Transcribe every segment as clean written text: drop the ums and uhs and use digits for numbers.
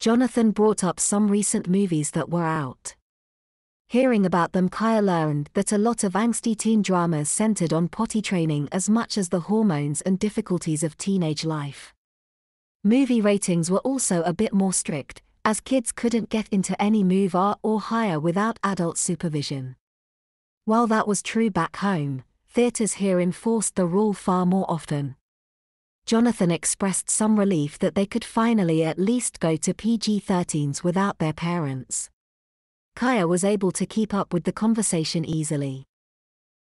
Jonathan brought up some recent movies that were out. Hearing about them, Kaya learned that a lot of angsty teen dramas centered on potty training as much as the hormones and difficulties of teenage life. Movie ratings were also a bit more strict, as kids couldn't get into any movie R or higher without adult supervision. While that was true back home, theaters here enforced the rule far more often. Jonathan expressed some relief that they could finally at least go to PG-13s without their parents. Kaya was able to keep up with the conversation easily.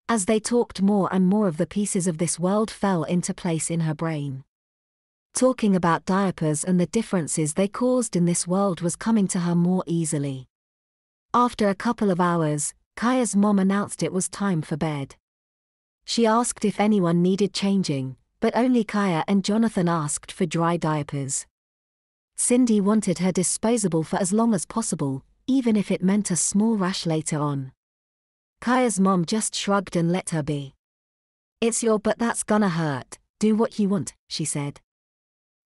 As they talked, more and more of the pieces of this world fell into place in her brain. Talking about diapers and the differences they caused in this world was coming to her more easily. After a couple of hours, Kaya's mom announced it was time for bed. She asked if anyone needed changing, but only Kaya and Jonathan asked for dry diapers. Cindy wanted her disposable for as long as possible, even if it meant a small rash later on. Kaya's mom just shrugged and let her be. "It's your butt that's gonna hurt, do what you want," she said.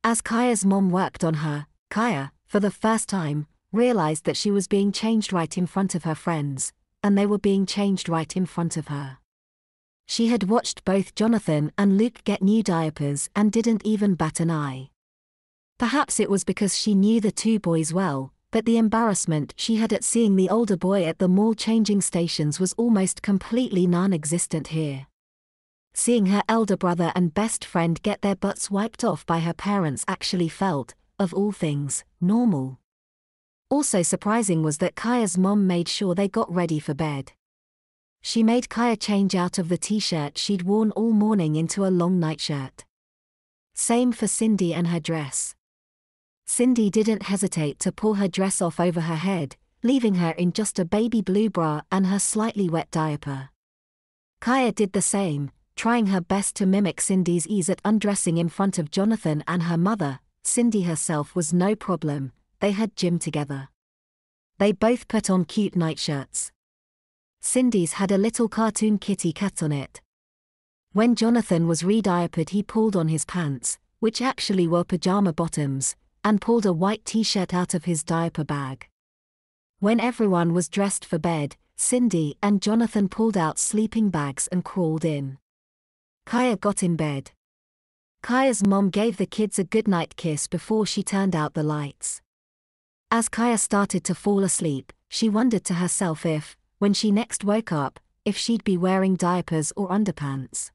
As Kaya's mom worked on her, Kaya, for the first time, realized that she was being changed right in front of her friends, and they were being changed right in front of her. She had watched both Jonathan and Luke get new diapers and didn't even bat an eye. Perhaps it was because she knew the two boys well, but the embarrassment she had at seeing the older boy at the mall changing stations was almost completely non-existent here. Seeing her elder brother and best friend get their butts wiped off by her parents actually felt, of all things, normal. Also surprising was that Kaya's mom made sure they got ready for bed. She made Kaya change out of the t-shirt she'd worn all morning into a long nightshirt. Same for Cindy and her dress. Cindy didn't hesitate to pull her dress off over her head, leaving her in just a baby blue bra and her slightly wet diaper. Kaya did the same, trying her best to mimic Cindy's ease at undressing in front of Jonathan and her mother. Cindy herself was no problem, they had gym together. They both put on cute nightshirts. Cindy's had a little cartoon kitty cat on it. When Jonathan was re-diapered, he pulled on his pants, which actually were pajama bottoms, and pulled a white t-shirt out of his diaper bag. When everyone was dressed for bed, Cindy and Jonathan pulled out sleeping bags and crawled in. Kaya got in bed. Kaya's mom gave the kids a goodnight kiss before she turned out the lights. As Kaya started to fall asleep, she wondered to herself if, when she next woke up, if she'd be wearing diapers or underpants.